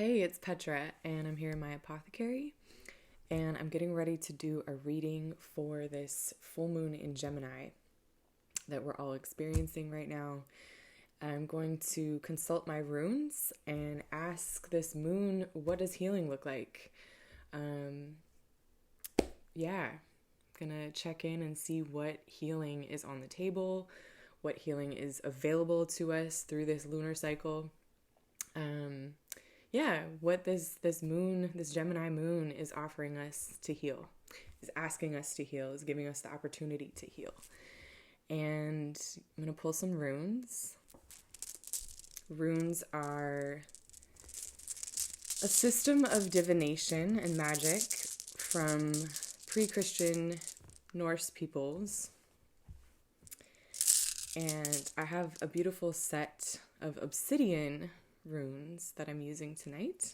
Hey, it's Petra, and I'm here in my apothecary, and I'm getting ready to do a reading for this full moon in Gemini that we're all experiencing right now. I'm going to consult my runes and ask this moon, what does healing look like? Um, yeah, gonna check in and see what healing is on the table, what healing is available to us through this lunar cycle. What this Gemini moon is offering us to heal, is asking us to heal, is giving us the opportunity to heal. And I'm going to pull some runes. Runes are a system of divination and magic from pre-Christian Norse peoples. And I have a beautiful set of obsidian runes that I'm using tonight.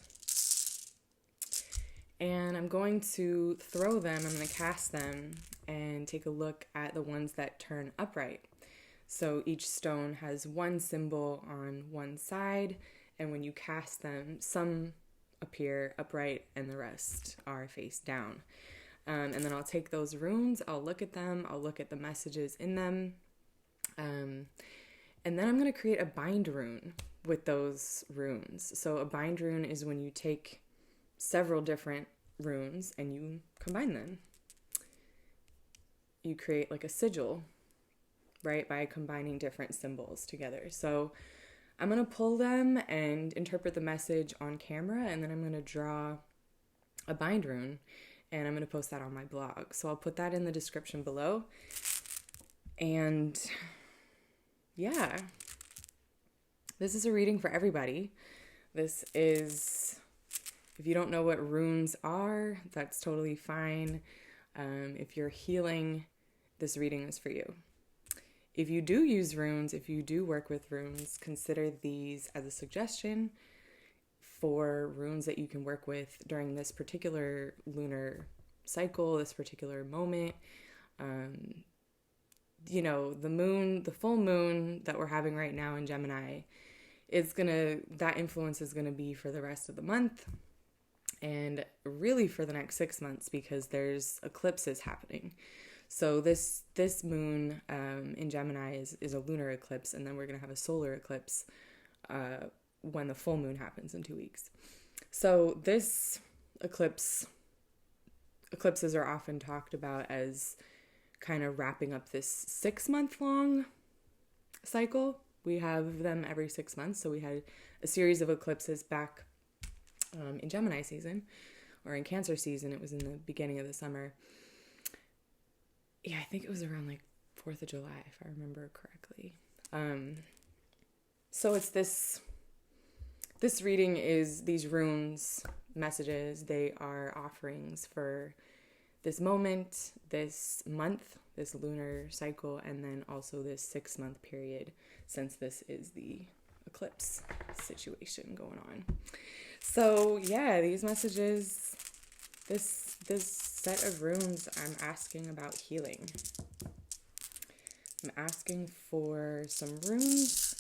And I'm going to throw them, I'm going to cast them and take a look at the ones that turn upright. So each stone has one symbol on one side, and when you cast them, some appear upright and the rest are face down. And then I'll take those runes, I'll look at them, I'll look at the messages in them, and then I'm going to create a bind rune with those runes. So a bind rune is when you take several different runes and you combine them. You create like a sigil, right, by combining different symbols together. So I'm going to pull them and interpret the message on camera, and then I'm going to draw a bind rune, and I'm going to post that on my blog. So I'll put that in the description below. And yeah, this is a reading for everybody. This is, if you don't know what runes are, that's totally fine. If you're healing, this reading is for you. If you do use runes, if you do work with runes, consider these as a suggestion for runes that you can work with during this particular lunar cycle, this particular moment. The full moon that we're having right now in Gemini, that influence is gonna be for the rest of the month and really for the next 6 months, because there's eclipses happening. So this moon in Gemini is a lunar eclipse, and then we're gonna have a solar eclipse when the full moon happens in 2 weeks. So this eclipses are often talked about as kind of wrapping up this 6-month long cycle. We have them every 6 months. So we had a series of eclipses back in Gemini season, or in Cancer season. It was in the beginning of the summer. Yeah, I think it was around like 4th of July, if I remember correctly. So it's this reading is these runes, messages. They are offerings for this moment, this month, this lunar cycle, and then also this 6-month period, since this is the eclipse situation going on. So yeah, these messages, this set of runes, I'm asking about healing. I'm asking for some runes,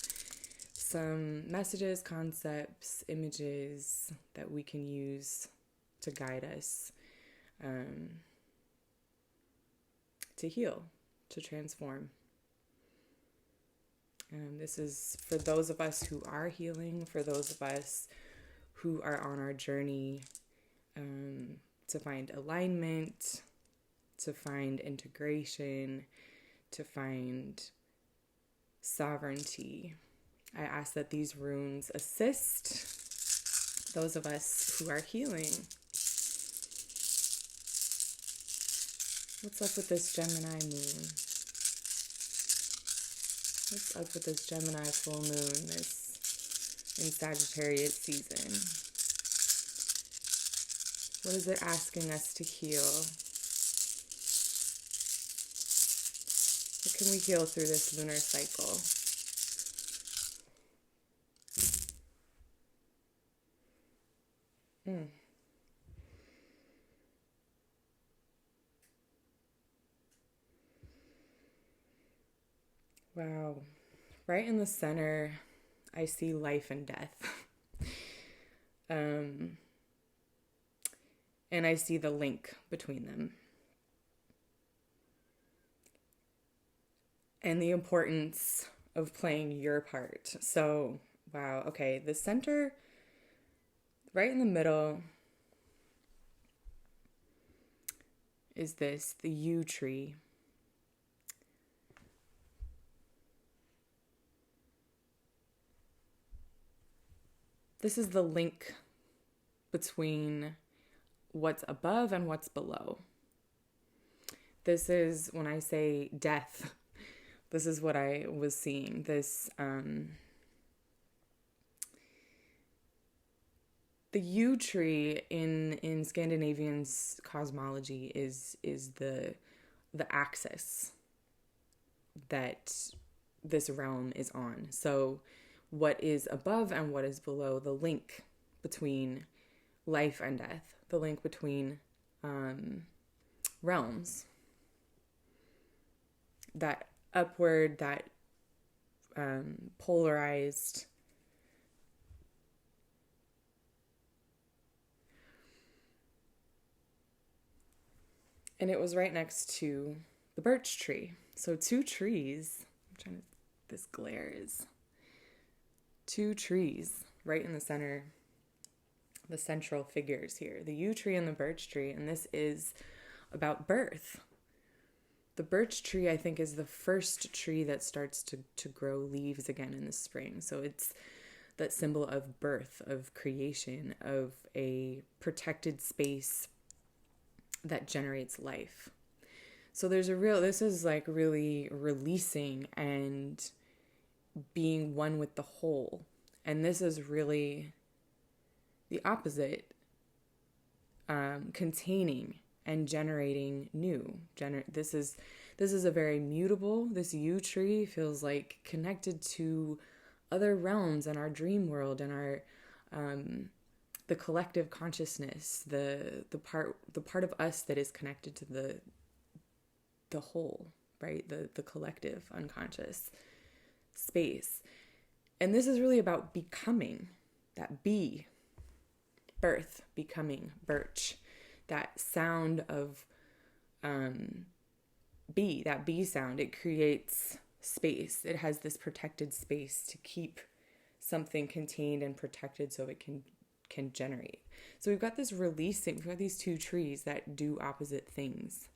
some messages, concepts, images that we can use to guide us, to heal, to transform. This is for those of us who are healing, for those of us who are on our journey to find alignment, to find integration, to find sovereignty. I ask that these runes assist those of us who are healing. What's up with this Gemini moon? What's up with this Gemini full moon, this in Sagittarius season? What is it asking us to heal? What can we heal through this lunar cycle? Wow. Right in the center, I see life and death. And I see the link between them. And the importance of playing your part. So, wow, okay, the center, right in the middle, is the Yew Tree. This is the link between what's above and what's below. This is when I say death. This is what I was seeing. The yew tree in Scandinavian cosmology is the axis that this realm is on. So what is above and what is below, the link between life and death, the link between realms, that upward, that polarized. And it was right next to the birch tree. So two trees, this glare is two trees right in the center, the central figures here, the yew tree and the birch tree. And this is about birth. The birch tree, I think, is the first tree that starts to grow leaves again in the spring. So it's that symbol of birth, of creation, of a protected space that generates life. So this is like really releasing and being one with the whole. And this is really the opposite, containing and generating new. This is a very mutable. This yew tree feels like connected to other realms and our dream world and our the collective consciousness, the part of us that is connected to the whole, right? The collective unconscious space. And this is really about becoming, that be, birth, becoming, birch. That sound of bee, that bee sound, it creates space. It has this protected space to keep something contained and protected so it can generate. So we've got this releasing, we've got these two trees that do opposite things.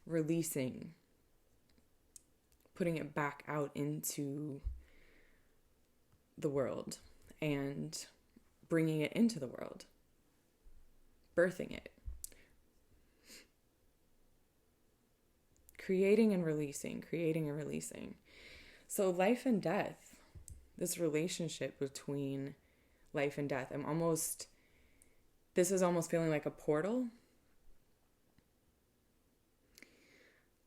Releasing, putting it back out into the world and bringing it into the world. Birthing it. Creating and releasing. So life and death, this relationship between life and death, this is almost feeling like a portal.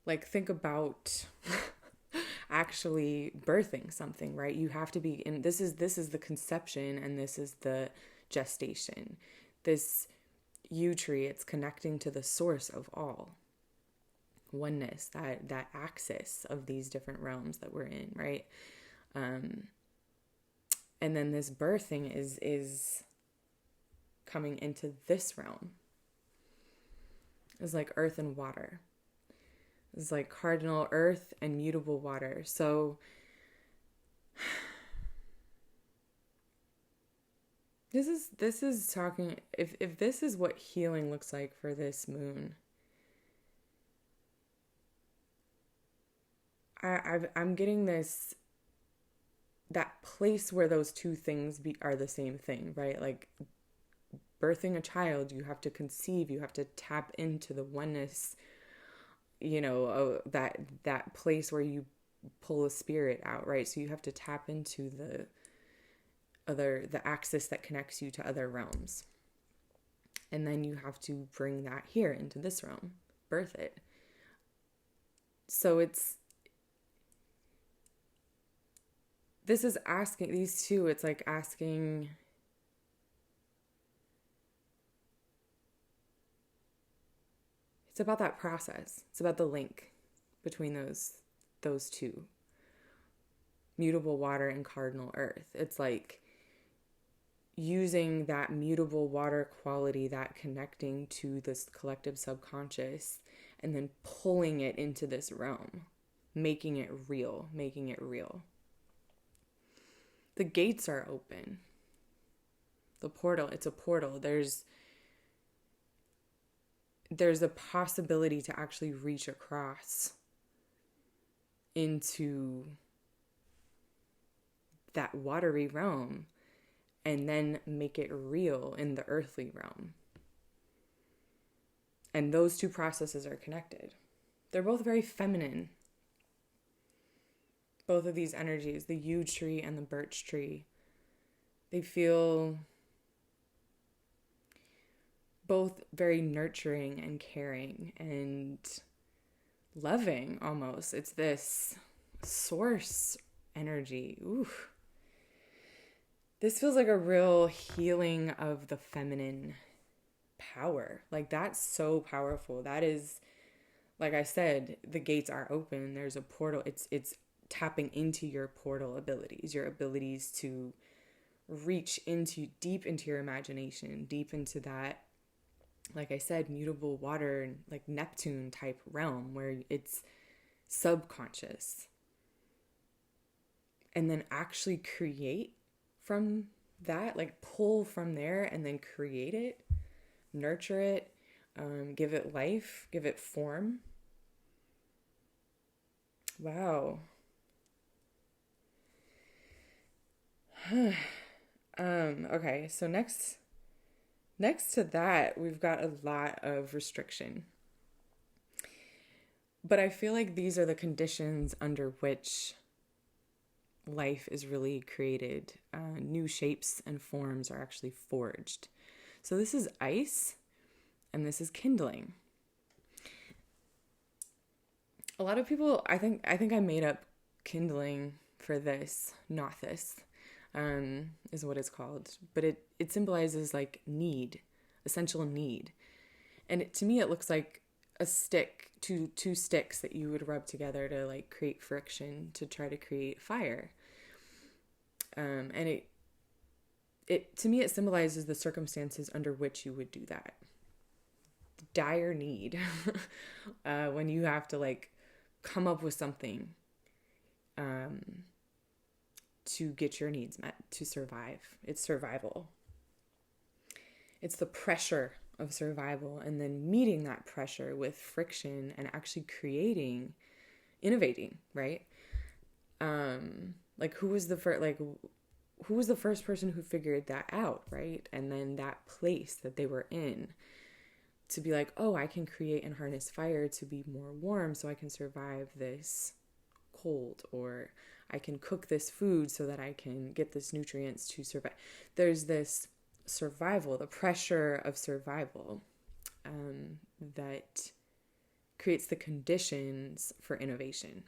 Like, think about actually birthing something, right? You have to be in, this is the conception and this is the gestation. This yew tree, it's connecting to the source of all oneness, that axis of these different realms that we're in, right? And then this birthing is coming into this realm. It's like earth and water. It's like cardinal earth and mutable water. So This is talking, if this is what healing looks like for this moon, I'm getting that place where those two things are the same thing, right? Like birthing a child, you have to conceive, you have to tap into the oneness, that place where you pull a spirit out, right? So you have to tap into the axis that connects you to other realms. And then you have to bring that here into this realm, birth it. So it's asking, these two, it's like asking, it's about that process. It's about the link between those two, mutable water and cardinal earth. It's like using that mutable water quality, that connecting to this collective subconscious, and then pulling it into this realm, making it real, making it real. The gates are open. The portal, it's a portal. There's a possibility to actually reach across into that watery realm and then make it real in the earthly realm. And those two processes are connected. They're both very feminine. Both of these energies, the Yew Tree and the Birch Tree, they feel both very nurturing and caring and loving almost. It's this source energy. Ooh. This feels like a real healing of the feminine power. Like, that's so powerful. That is, like I said, the gates are open. There's a portal. It's tapping into your portal abilities, your abilities to reach into deep into your imagination, deep into that, like I said, mutable water, like Neptune type realm where it's subconscious. And then actually create from that, like pull from there and then create it, nurture it, give it life, give it form. Wow. Okay, so next to that, we've got a lot of restriction. But I feel like these are the conditions under which life is really created. New shapes and forms are actually forged. So this is ice, and this is kindling. A lot of people, I think I made up kindling for this. Nauthiz is what it's called. But it symbolizes like need, essential need. And to me, it looks like a stick, two sticks that you would rub together to like create friction to try to create fire. And it to me, it symbolizes the circumstances under which you would do that. Dire need. When you have to like come up with something to get your needs met, to survive. It's survival. It's the pressure of survival, and then meeting that pressure with friction and actually creating, innovating, right? Like who was the first person who figured that out, right? And then that place that they were in to be like, oh, I can create and harness fire to be more warm so I can survive this cold, or I can cook this food so that I can get this nutrients to survive. There's this survival, the pressure of survival, that creates the conditions for innovation.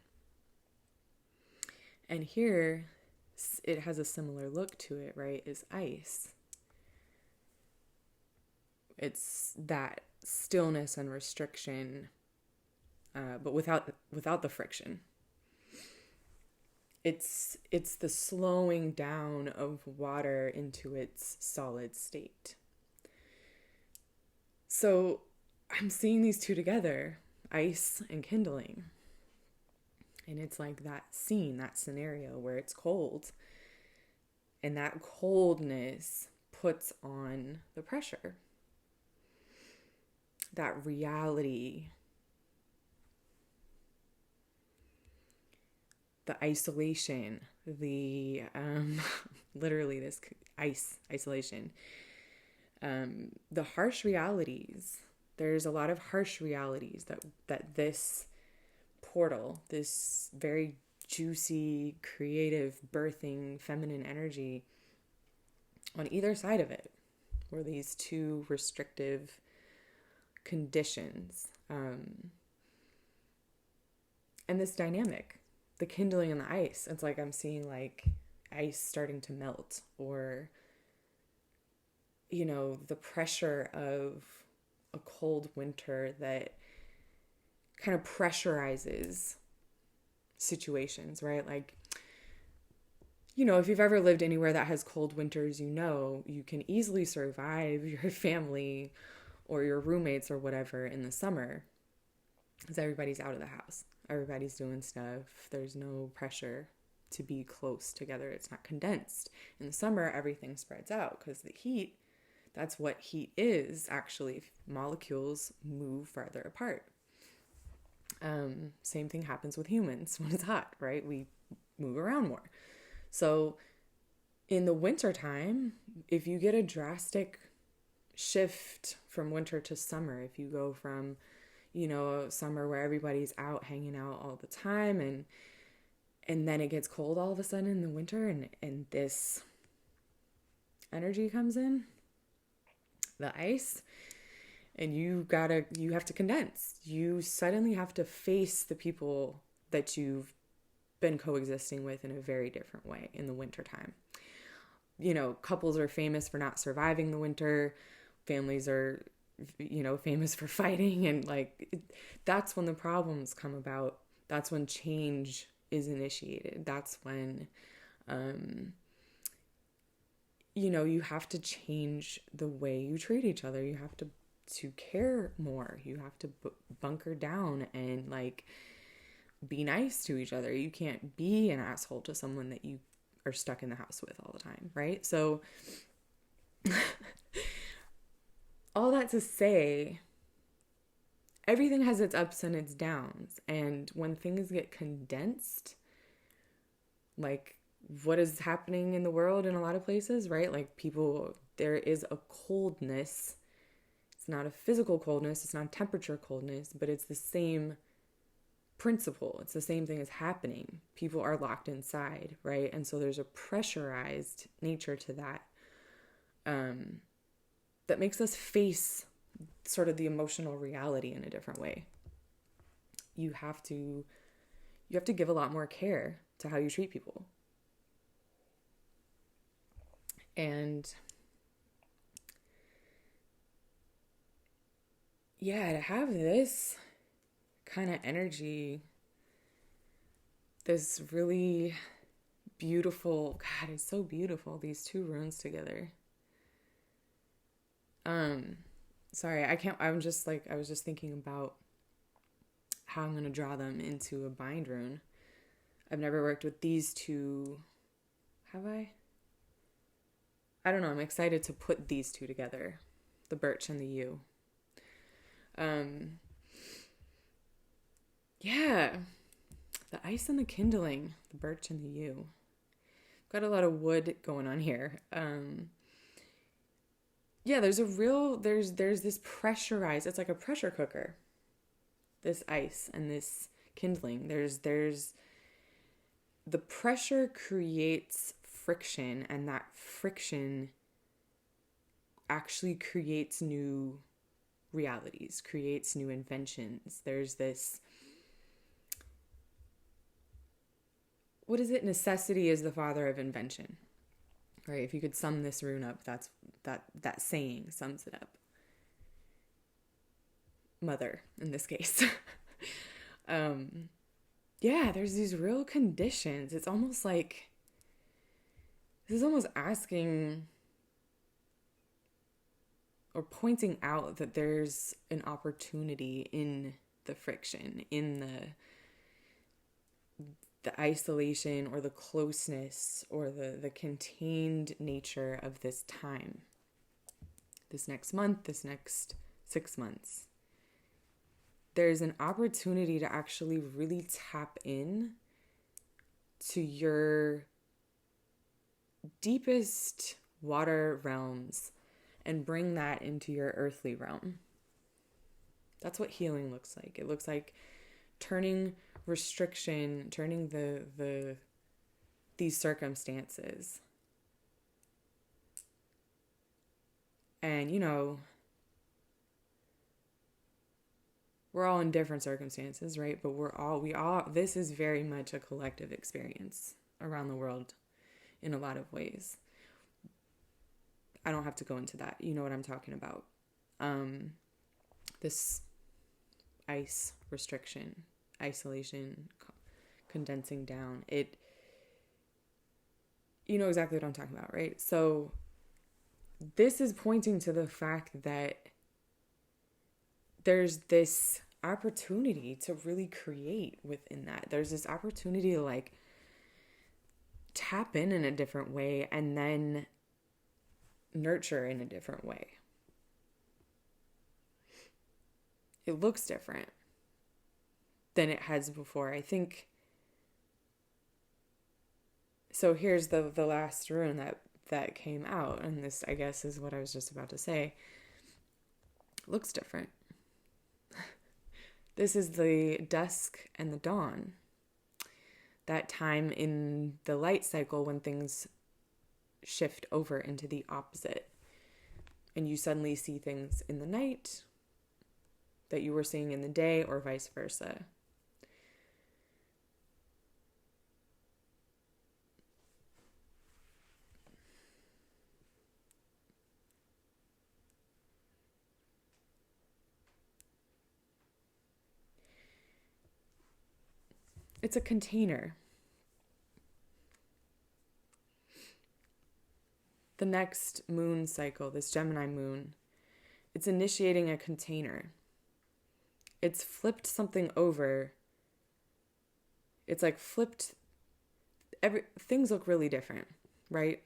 And here, it has a similar look to it, right? Is ice. It's that stillness and restriction, but without the friction. It's the slowing down of water into its solid state. So I'm seeing these two together, ice and kindling. And it's like that scene, that scenario where it's cold. And that coldness puts on the pressure. That reality. The isolation, the literally this isolation, the harsh realities. There's a lot of harsh realities that this portal, this very juicy, creative, birthing, feminine energy on either side of it were these two restrictive conditions, and this dynamic. The kindling and the ice. It's like I'm seeing like ice starting to melt, or, you know, the pressure of a cold winter that kind of pressurizes situations, right? Like if you've ever lived anywhere that has cold winters, you can easily survive your family or your roommates or whatever in the summer because everybody's out of the house. Everybody's doing stuff. There's no pressure to be close together. It's not condensed. In the summer, everything spreads out because the heat, that's what heat is, actually. Molecules move farther apart. Same thing happens with humans when it's hot, right? We move around more. So in the wintertime, if you get a drastic shift from winter to summer, if you go from, a summer where everybody's out hanging out all the time and then it gets cold all of a sudden in the winter and this energy comes in, the ice, and you have to condense. You suddenly have to face the people that you've been coexisting with in a very different way in the wintertime. Couples are famous for not surviving the winter. Families are, famous for fighting. And that's when the problems come about. That's when change is initiated. That's when, you have to change the way you treat each other. You have to care more. You have to bunker down and be nice to each other. You can't be an asshole to someone that you are stuck in the house with all the time, right? So all that to say, everything has its ups and its downs. And when things get condensed, what is happening in the world in a lot of places, right? There is a coldness. It's not a physical coldness. It's not a temperature coldness, but it's the same principle. It's the same thing as happening. People are locked inside, right? And so there's a pressurized nature to that that makes us face sort of the emotional reality in a different way. You have to give a lot more care to how you treat people. And yeah, to have this kind of energy, this really beautiful, God, it's so beautiful, these two runes together. Sorry, I was just thinking about how I'm going to draw them into a bind rune. I've never worked with these two, have I? I don't know, I'm excited to put these two together, the birch and the yew. Yeah, the ice and the kindling, the birch and the yew. Got a lot of wood going on here. Yeah, there's this pressurized, it's like a pressure cooker, this ice and this kindling. There's the pressure creates friction, and that friction actually creates new realities, creates new inventions. There's this, what is it? Necessity is the father of invention, right? If you could sum this rune up, that saying sums it up. Mother, in this case. Yeah, there's these real conditions. It's almost like, this is almost asking or pointing out that there's an opportunity in the friction, in the isolation or the closeness or the contained nature of this time. This next month, this next 6 months. There's an opportunity to actually really tap in to your deepest water realms and bring that into your earthly realm. That's what healing looks like. It looks like turning restriction, turning these circumstances. And we're all in different circumstances, right? But this is very much a collective experience around the world in a lot of ways. I don't have to go into that. You know what I'm talking about. This ice restriction, isolation, condensing down. you know exactly what I'm talking about, right? So this is pointing to the fact that there's this opportunity to really create within that. There's this opportunity to like tap in a different way and then nurture in a different way. It looks different than it has before. I think. So here's the last rune that came out, and this, I guess, is what I was just about to say. It looks different. This is the dusk and the dawn. That time in the light cycle when things shift over into the opposite. And you suddenly see things in the night that you were seeing in the day, or vice versa. It's a container. The next moon cycle, this Gemini moon, it's initiating a container. It's flipped something over. It's like flipped. Things look really different, right?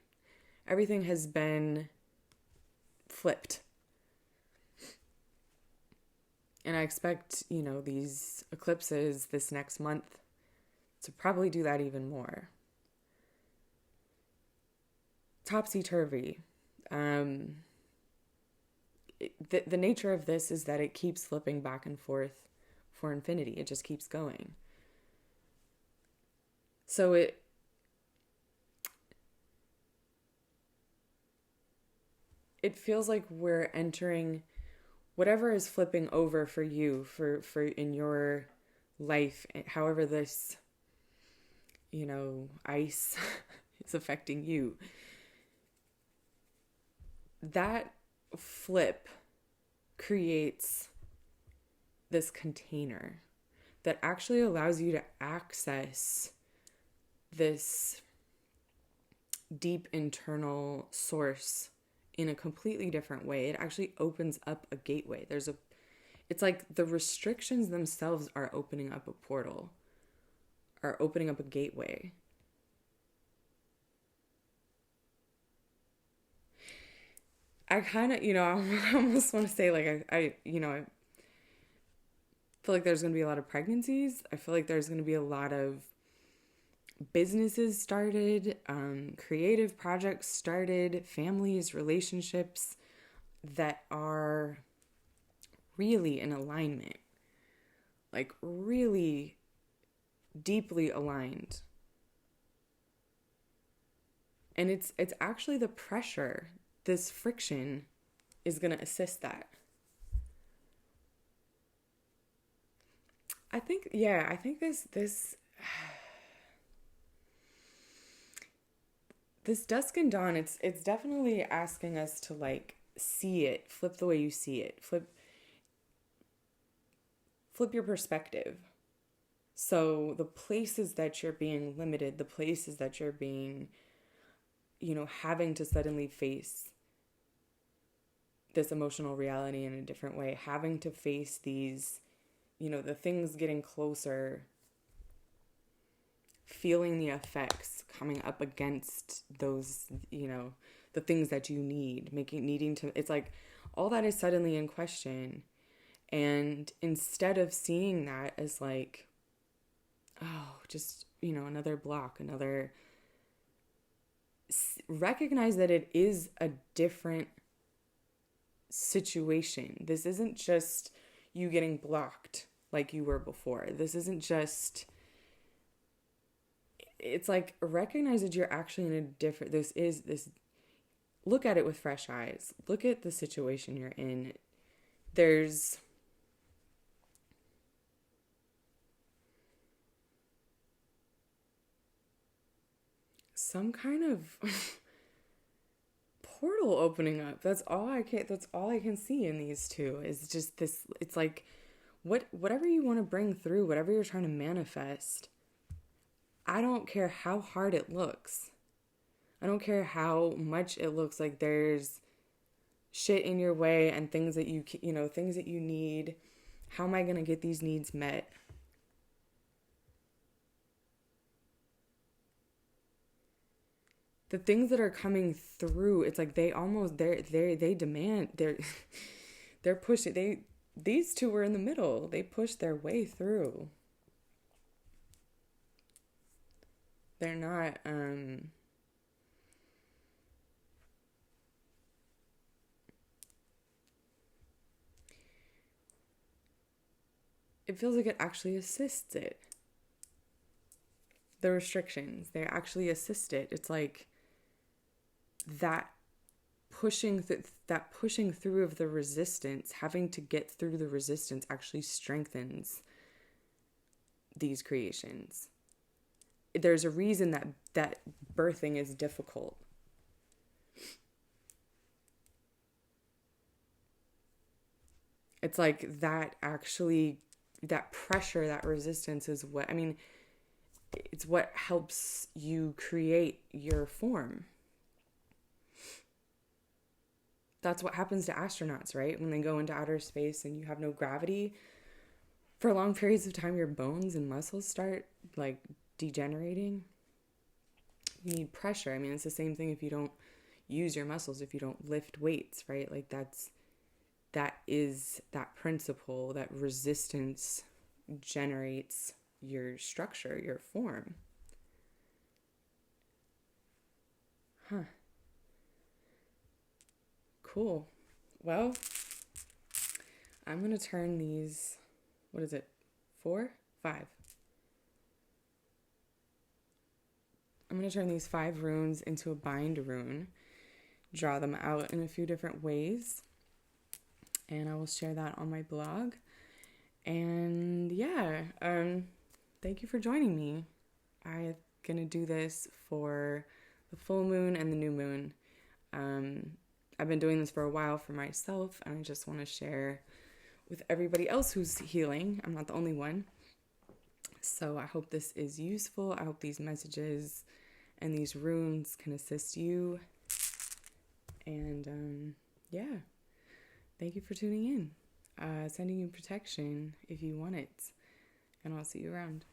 Everything has been flipped. And I expect, these eclipses this next month to probably do that even more. Topsy-turvy. The nature of this is that it keeps flipping back and forth for infinity. It just keeps going. So it feels like we're entering whatever is flipping over for you, for in your life, however this, ice is affecting you. That flip creates this container that actually allows you to access this deep internal source in a completely different way. It actually opens up a gateway. It's like the restrictions themselves are opening up a portal, are opening up a gateway. I kind of, I almost want to say like, I feel like there's going to be a lot of pregnancies. I feel like there's going to be a lot of businesses started, creative projects started, families, relationships that are really in alignment, like really deeply aligned. And it's actually the pressure, this friction is going to assist that. I think this dusk and dawn, it's definitely asking us to like see it, flip the way you see it, flip your perspective. So the places that you're being limited, the places that you're being, having to suddenly face this emotional reality in a different way, having to face these, the things getting closer, feeling the effects coming up against those, the things that you need, it's like all that is suddenly in question. And instead of seeing that as like, oh, just, another block, recognize that it is a different situation. This isn't just you getting blocked like you were before. This isn't just, it's like, recognize that you're actually in a different, look at it with fresh eyes. Look at the situation you're in. There's some kind of portal opening up. That's all I can see in these two is just this. It's like whatever you want to bring through, whatever you're trying to manifest, I don't care how hard it looks. I don't care how much it looks like there's shit in your way and things that things that you need. How am I going to get these needs met? The things that are coming through, it's like they demand, they're pushing, these two were in the middle. They pushed their way through. They're not, it feels like it actually assists it. The restrictions, they actually assist it. It's like that pushing through of the resistance, having to get through the resistance actually strengthens these creations. There's a reason that birthing is difficult. It's like that pressure, that resistance is what, it's what helps you create your form. That's what happens to astronauts, right? When they go into outer space and you have no gravity, for long periods of time, your bones and muscles start like degenerating. You need pressure. It's the same thing if you don't use your muscles, if you don't lift weights, right? Like that is that principle, that resistance generates your structure, your form. Cool. Well, I'm going to turn these, what is it? 4? 5. I'm going to turn these 5 runes into a bind rune, draw them out in a few different ways, and I will share that on my blog. And yeah, thank you for joining me. I'm going to do this for the full moon and the new moon. I've been doing this for a while for myself, and I just want to share with everybody else who's healing. I'm not the only one. So I hope this is useful. I hope these messages and these runes can assist you. And yeah, thank you for tuning in. Sending you protection if you want it. And I'll see you around.